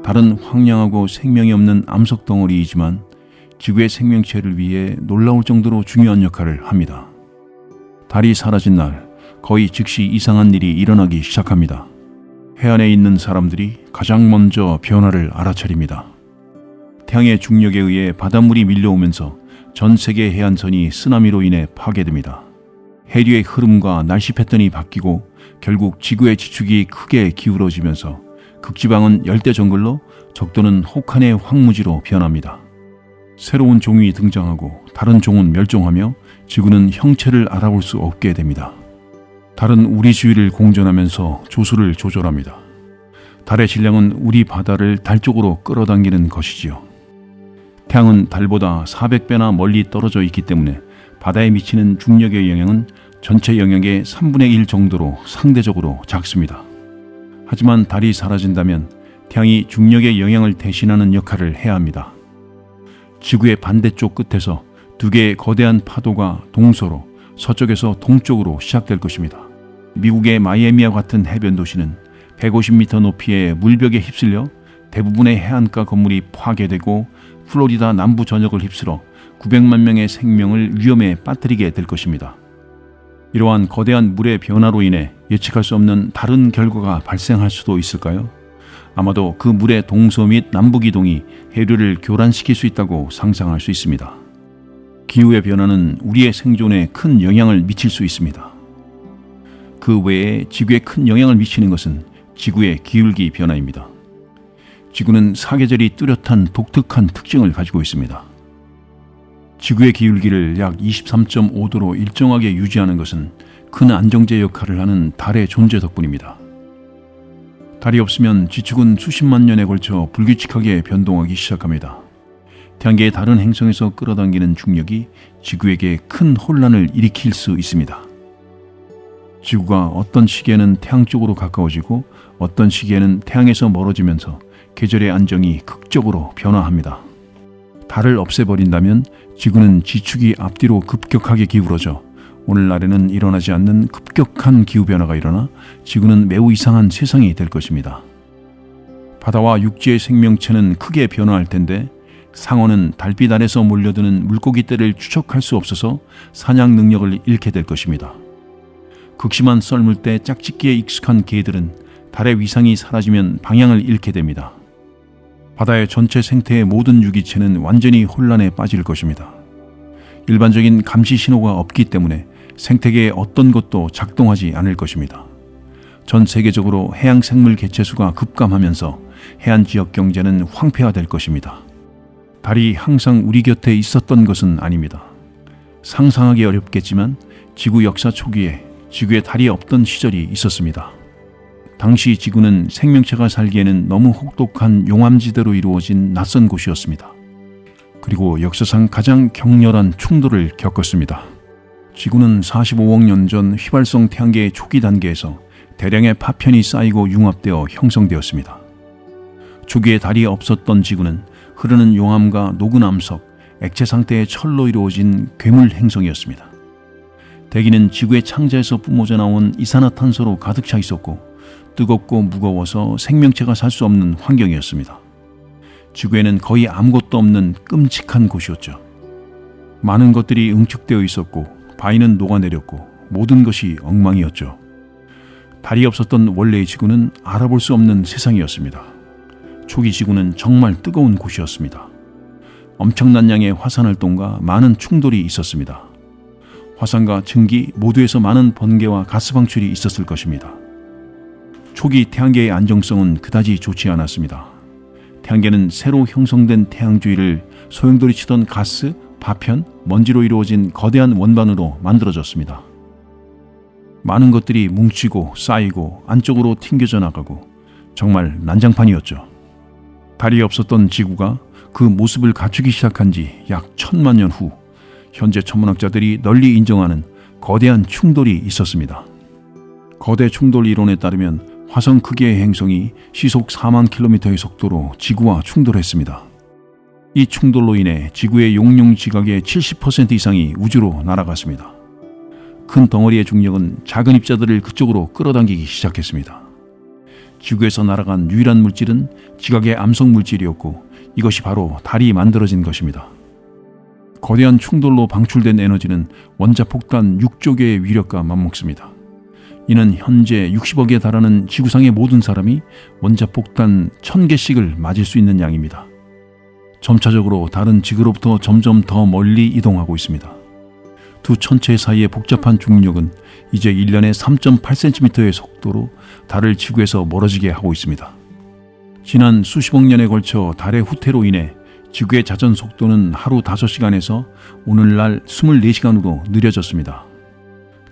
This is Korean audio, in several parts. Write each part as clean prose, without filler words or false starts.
달은 황량하고 생명이 없는 암석 덩어리이지만 지구의 생명체를 위해 놀라울 정도로 중요한 역할을 합니다. 달이 사라진 날 거의 즉시 이상한 일이 일어나기 시작합니다. 해안에 있는 사람들이 가장 먼저 변화를 알아차립니다. 태양의 중력에 의해 바닷물이 밀려오면서 전 세계 해안선이 쓰나미로 인해 파괴됩니다. 해류의 흐름과 날씨 패턴이 바뀌고 결국 지구의 지축이 크게 기울어지면서 극지방은 열대 정글로, 적도는 혹한의 황무지로 변합니다. 새로운 종이 등장하고 다른 종은 멸종하며 지구는 형체를 알아볼 수 없게 됩니다. 달은 우리 주위를 공전하면서 조수를 조절합니다. 달의 질량은 우리 바다를 달 쪽으로 끌어당기는 것이지요. 태양은 달보다 400배나 멀리 떨어져 있기 때문에 바다에 미치는 중력의 영향은 전체 영역의 3분의 1 정도로 상대적으로 작습니다. 하지만 달이 사라진다면 태양이 중력의 영향을 대신하는 역할을 해야 합니다. 지구의 반대쪽 끝에서 두 개의 거대한 파도가 동서로, 서쪽에서 동쪽으로 시작될 것입니다. 미국의 마이애미와 같은 해변 도시는 150m 높이의 물벽에 휩쓸려 대부분의 해안가 건물이 파괴되고 플로리다 남부 전역을 휩쓸어 900만 명의 생명을 위험에 빠뜨리게 될 것입니다. 이러한 거대한 물의 변화로 인해 예측할 수 없는 다른 결과가 발생할 수도 있을까요? 아마도 그 물의 동서 및 남북 이동이 해류를 교란시킬 수 있다고 상상할 수 있습니다. 기후의 변화는 우리의 생존에 큰 영향을 미칠 수 있습니다. 그 외에 지구에 큰 영향을 미치는 것은 지구의 기울기 변화입니다. 지구는 사계절이 뚜렷한 독특한 특징을 가지고 있습니다. 지구의 기울기를 약 23.5도로 일정하게 유지하는 것은 큰 안정제 역할을 하는 달의 존재 덕분입니다. 달이 없으면 지축은 수십만 년에 걸쳐 불규칙하게 변동하기 시작합니다. 태양계의 다른 행성에서 끌어당기는 중력이 지구에게 큰 혼란을 일으킬 수 있습니다. 지구가 어떤 시기에는 태양 쪽으로 가까워지고 어떤 시기에는 태양에서 멀어지면서 계절의 안정이 극적으로 변화합니다. 달을 없애버린다면 지구는 지축이 앞뒤로 급격하게 기울어져 오늘날에는 일어나지 않는 급격한 기후변화가 일어나 지구는 매우 이상한 세상이 될 것입니다. 바다와 육지의 생명체는 크게 변화할 텐데 상어는 달빛 아래서 몰려드는 물고기떼를 추적할 수 없어서 사냥 능력을 잃게 될 것입니다. 극심한 썰물 때 짝짓기에 익숙한 개들은 달의 위상이 사라지면 방향을 잃게 됩니다. 바다의 전체 생태의 모든 유기체는 완전히 혼란에 빠질 것입니다. 일반적인 감시 신호가 없기 때문에 생태계의 어떤 것도 작동하지 않을 것입니다. 전 세계적으로 해양 생물 개체수가 급감하면서 해안 지역 경제는 황폐화될 것입니다. 달이 항상 우리 곁에 있었던 것은 아닙니다. 상상하기 어렵겠지만 지구 역사 초기에 지구에 달이 없던 시절이 있었습니다. 당시 지구는 생명체가 살기에는 너무 혹독한 용암지대로 이루어진 낯선 곳이었습니다. 그리고 역사상 가장 격렬한 충돌을 겪었습니다. 지구는 45억 년 전 휘발성 태양계의 초기 단계에서 대량의 파편이 쌓이고 융합되어 형성되었습니다. 초기에 달이 없었던 지구는 흐르는 용암과 녹은 암석, 액체 상태의 철로 이루어진 괴물 행성이었습니다. 대기는 지구의 창자에서 뿜어져 나온 이산화탄소로 가득 차 있었고 뜨겁고 무거워서 생명체가 살 수 없는 환경이었습니다. 지구에는 거의 아무것도 없는 끔찍한 곳이었죠. 많은 것들이 응축되어 있었고 바위는 녹아내렸고 모든 것이 엉망이었죠. 달이 없었던 원래의 지구는 알아볼 수 없는 세상이었습니다. 초기 지구는 정말 뜨거운 곳이었습니다. 엄청난 양의 화산 활동과 많은 충돌이 있었습니다. 화산과 증기 모두에서 많은 번개와 가스 방출이 있었을 것입니다. 초기 태양계의 안정성은 그다지 좋지 않았습니다. 태양계는 새로 형성된 태양 주위를 소용돌이치던 가스, 파편, 먼지로 이루어진 거대한 원반으로 만들어졌습니다. 많은 것들이 뭉치고 쌓이고 안쪽으로 튕겨져 나가고 정말 난장판이었죠. 달이 없었던 지구가 그 모습을 갖추기 시작한 지 약 1000만 년 후 현재 천문학자들이 널리 인정하는 거대한 충돌이 있었습니다. 거대 충돌 이론에 따르면 화성 크기의 행성이 시속 4만 킬로미터의 속도로 지구와 충돌했습니다. 이 충돌로 인해 지구의 용융 지각의 70% 이상이 우주로 날아갔습니다. 큰 덩어리의 중력은 작은 입자들을 그쪽으로 끌어당기기 시작했습니다. 지구에서 날아간 유일한 물질은 지각의 암석 물질이었고 이것이 바로 달이 만들어진 것입니다. 거대한 충돌로 방출된 에너지는 원자폭탄 6조 개의 위력과 맞먹습니다. 이는 현재 60억에 달하는 지구상의 모든 사람이 원자폭탄 1000개씩을 맞을 수 있는 양입니다. 점차적으로 달은 지구로부터 점점 더 멀리 이동하고 있습니다. 두 천체 사이의 복잡한 중력은 이제 1년에 3.8cm의 속도로 달을 지구에서 멀어지게 하고 있습니다. 지난 수십억 년에 걸쳐 달의 후퇴로 인해 지구의 자전 속도는 하루 5시간에서 오늘날 24시간으로 느려졌습니다.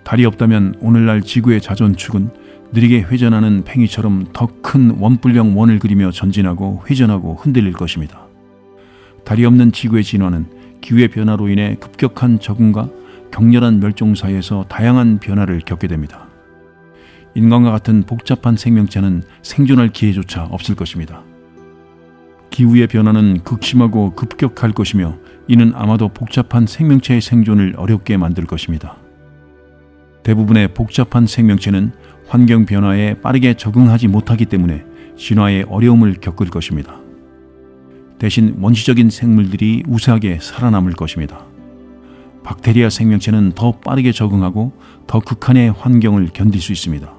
달이 없다면 오늘날 지구의 자전축은 느리게 회전하는 팽이처럼 더 큰 원뿔형 원을 그리며 전진하고 회전하고 흔들릴 것입니다. 달이 없는 지구의 진화는 기후의 변화로 인해 급격한 적응과 격렬한 멸종 사이에서 다양한 변화를 겪게 됩니다. 인간과 같은 복잡한 생명체는 생존할 기회조차 없을 것입니다. 기후의 변화는 극심하고 급격할 것이며 이는 아마도 복잡한 생명체의 생존을 어렵게 만들 것입니다. 대부분의 복잡한 생명체는 환경 변화에 빠르게 적응하지 못하기 때문에 진화의 어려움을 겪을 것입니다. 대신 원시적인 생물들이 우세하게 살아남을 것입니다. 박테리아 생명체는 더 빠르게 적응하고 더 극한의 환경을 견딜 수 있습니다.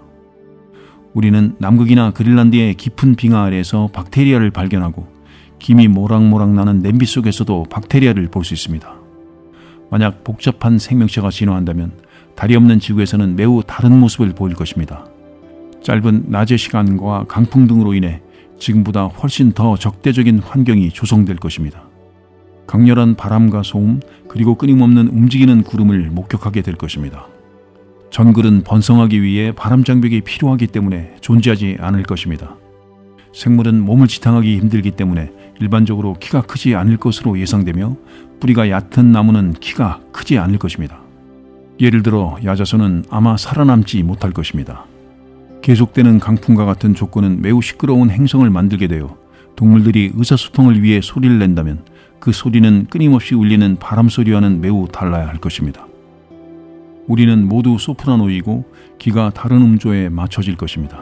우리는 남극이나 그린란드의 깊은 빙하 아래에서 박테리아를 발견하고 김이 모락모락 나는 냄비 속에서도 박테리아를 볼 수 있습니다. 만약 복잡한 생명체가 진화한다면 달이 없는 지구에서는 매우 다른 모습을 보일 것입니다. 짧은 낮의 시간과 강풍 등으로 인해 지금보다 훨씬 더 적대적인 환경이 조성될 것입니다. 강렬한 바람과 소음 그리고 끊임없는 움직이는 구름을 목격하게 될 것입니다. 정글은 번성하기 위해 바람장벽이 필요하기 때문에 존재하지 않을 것입니다. 생물은 몸을 지탱하기 힘들기 때문에 일반적으로 키가 크지 않을 것으로 예상되며 뿌리가 얕은 나무는 키가 크지 않을 것입니다. 예를 들어 야자수는 아마 살아남지 못할 것입니다. 계속되는 강풍과 같은 조건은 매우 시끄러운 행성을 만들게 되어 동물들이 의사소통을 위해 소리를 낸다면 그 소리는 끊임없이 울리는 바람 소리와는 매우 달라야 할 것입니다. 우리는 모두 소프라노이고 기가 다른 음조에 맞춰질 것입니다.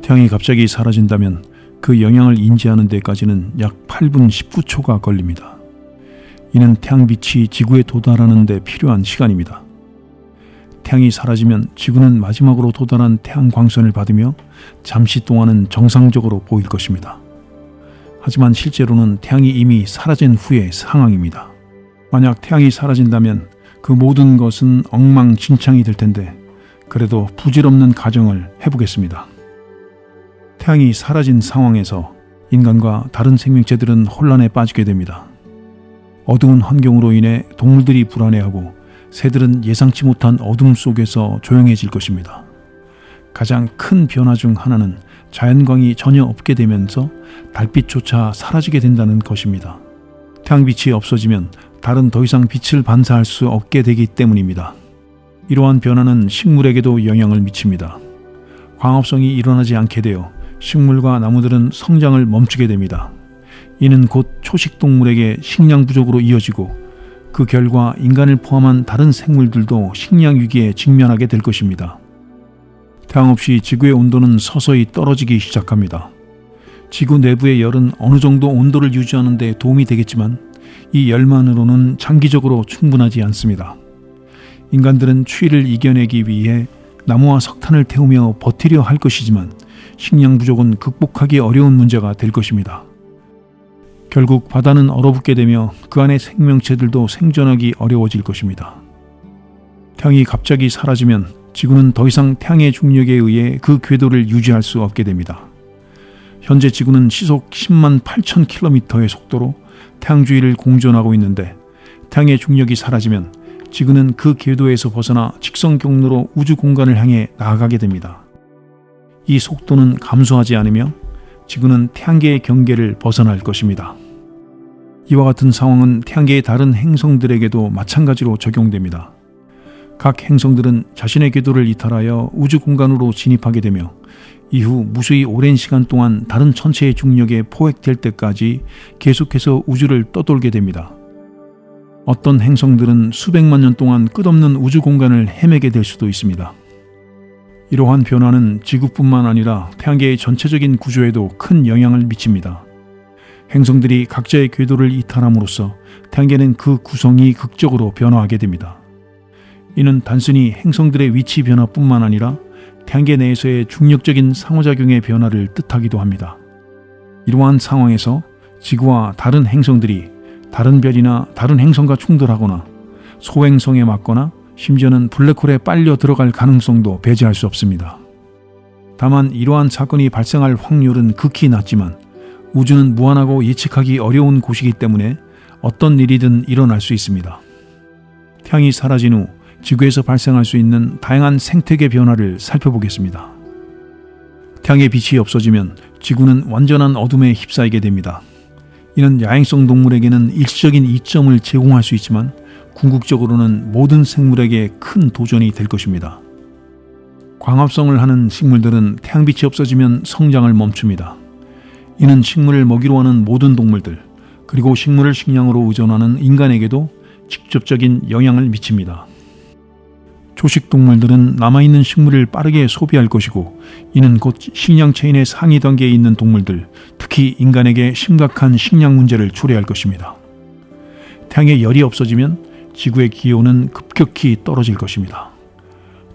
태양이 갑자기 사라진다면 그 영향을 인지하는 데까지는 약 8분 19초가 걸립니다. 이는 태양빛이 지구에 도달하는 데 필요한 시간입니다. 태양이 사라지면 지구는 마지막으로 도달한 태양 광선을 받으며 잠시 동안은 정상적으로 보일 것입니다. 하지만 실제로는 태양이 이미 사라진 후의 상황입니다. 만약 태양이 사라진다면 그 모든 것은 엉망진창이 될 텐데 그래도 부질없는 가정을 해보겠습니다. 태양이 사라진 상황에서 인간과 다른 생명체들은 혼란에 빠지게 됩니다. 어두운 환경으로 인해 동물들이 불안해하고 새들은 예상치 못한 어둠 속에서 조용해질 것입니다. 가장 큰 변화 중 하나는 자연광이 전혀 없게 되면서 달빛조차 사라지게 된다는 것입니다. 태양빛이 없어지면 달은 더 이상 빛을 반사할 수 없게 되기 때문입니다. 이러한 변화는 식물에게도 영향을 미칩니다. 광합성이 일어나지 않게 되어 식물과 나무들은 성장을 멈추게 됩니다. 이는 곧 초식동물에게 식량 부족으로 이어지고 그 결과 인간을 포함한 다른 생물들도 식량 위기에 직면하게 될 것입니다. 태양 없이 지구의 온도는 서서히 떨어지기 시작합니다. 지구 내부의 열은 어느 정도 온도를 유지하는 데 도움이 되겠지만 이 열만으로는 장기적으로 충분하지 않습니다. 인간들은 추위를 이겨내기 위해 나무와 석탄을 태우며 버티려 할 것이지만 식량 부족은 극복하기 어려운 문제가 될 것입니다. 결국 바다는 얼어붙게 되며 그 안의 생명체들도 생존하기 어려워질 것입니다. 태양이 갑자기 사라지면 지구는 더 이상 태양의 중력에 의해 그 궤도를 유지할 수 없게 됩니다. 현재 지구는 시속 10만 8천 킬로미터의 속도로 태양 주위를 공전하고 있는데 태양의 중력이 사라지면 지구는 그 궤도에서 벗어나 직선 경로로 우주 공간을 향해 나아가게 됩니다. 이 속도는 감소하지 않으며 지구는 태양계의 경계를 벗어날 것입니다. 이와 같은 상황은 태양계의 다른 행성들에게도 마찬가지로 적용됩니다. 각 행성들은 자신의 궤도를 이탈하여 우주 공간으로 진입하게 되며 이후 무수히 오랜 시간 동안 다른 천체의 중력에 포획될 때까지 계속해서 우주를 떠돌게 됩니다. 어떤 행성들은 수백만 년 동안 끝없는 우주 공간을 헤매게 될 수도 있습니다. 이러한 변화는 지구뿐만 아니라 태양계의 전체적인 구조에도 큰 영향을 미칩니다. 행성들이 각자의 궤도를 이탈함으로써 태양계는 그 구성이 극적으로 변화하게 됩니다. 이는 단순히 행성들의 위치 변화뿐만 아니라 태양계 내에서의 중력적인 상호작용의 변화를 뜻하기도 합니다. 이러한 상황에서 지구와 다른 행성들이 다른 별이나 다른 행성과 충돌하거나 소행성에 맞거나 심지어는 블랙홀에 빨려 들어갈 가능성도 배제할 수 없습니다. 다만 이러한 사건이 발생할 확률은 극히 낮지만 우주는 무한하고 예측하기 어려운 곳이기 때문에 어떤 일이든 일어날 수 있습니다. 태양이 사라진 후 지구에서 발생할 수 있는 다양한 생태계 변화를 살펴보겠습니다. 태양의 빛이 없어지면 지구는 완전한 어둠에 휩싸이게 됩니다. 이는 야행성 동물에게는 일시적인 이점을 제공할 수 있지만 궁극적으로는 모든 생물에게 큰 도전이 될 것입니다. 광합성을 하는 식물들은 태양빛이 없어지면 성장을 멈춥니다. 이는 식물을 먹이로 하는 모든 동물들, 그리고 식물을 식량으로 의존하는 인간에게도 직접적인 영향을 미칩니다. 초식 동물들은 남아있는 식물을 빠르게 소비할 것이고, 이는 곧 식량 체인의 상위 단계에 있는 동물들, 특히 인간에게 심각한 식량 문제를 초래할 것입니다. 태양의 열이 없어지면 지구의 기온은 급격히 떨어질 것입니다.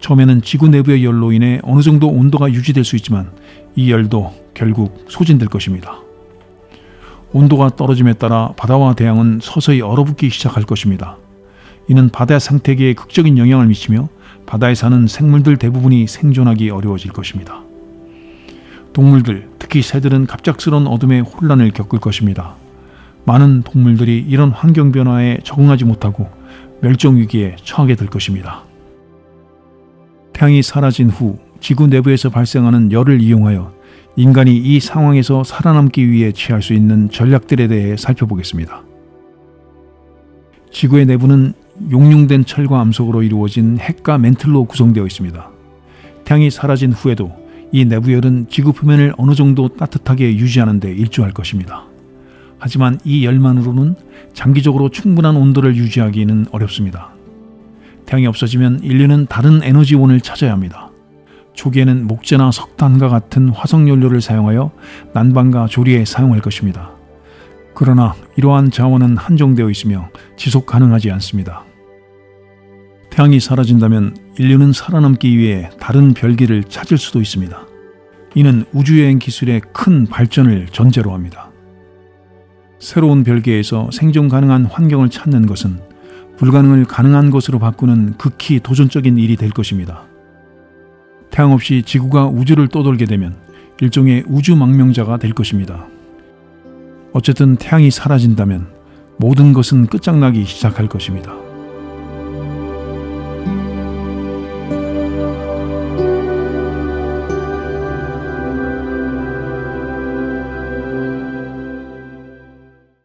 처음에는 지구 내부의 열로 인해 어느 정도 온도가 유지될 수 있지만 이 열도 결국 소진될 것입니다. 온도가 떨어짐에 따라 바다와 대양은 서서히 얼어붙기 시작할 것입니다. 이는 바다 생태계에 극적인 영향을 미치며 바다에 사는 생물들 대부분이 생존하기 어려워질 것입니다. 동물들, 특히 새들은 갑작스러운 어둠의 혼란을 겪을 것입니다. 많은 동물들이 이런 환경 변화에 적응하지 못하고 멸종 위기에 처하게 될 것입니다. 태양이 사라진 후 지구 내부에서 발생하는 열을 이용하여 인간이 이 상황에서 살아남기 위해 취할 수 있는 전략들에 대해 살펴보겠습니다. 지구의 내부는 용융된 철과 암석으로 이루어진 핵과 멘틀로 구성되어 있습니다. 태양이 사라진 후에도 이 내부열은 지구 표면을 어느 정도 따뜻하게 유지하는 데 일조할 것입니다. 하지만 이 열만으로는 장기적으로 충분한 온도를 유지하기는 어렵습니다. 태양이 없어지면 인류는 다른 에너지원을 찾아야 합니다. 초기에는 목재나 석탄과 같은 화석연료를 사용하여 난방과 조리에 사용할 것입니다. 그러나 이러한 자원은 한정되어 있으며 지속 가능하지 않습니다. 태양이 사라진다면 인류는 살아남기 위해 다른 별기를 찾을 수도 있습니다. 이는 우주여행 기술의 큰 발전을 전제로 합니다. 새로운 별계에서 생존 가능한 환경을 찾는 것은 불가능을 가능한 것으로 바꾸는 극히 도전적인 일이 될 것입니다. 태양 없이 지구가 우주를 떠돌게 되면 일종의 우주 망명자가 될 것입니다. 어쨌든 태양이 사라진다면 모든 것은 끝장나기 시작할 것입니다.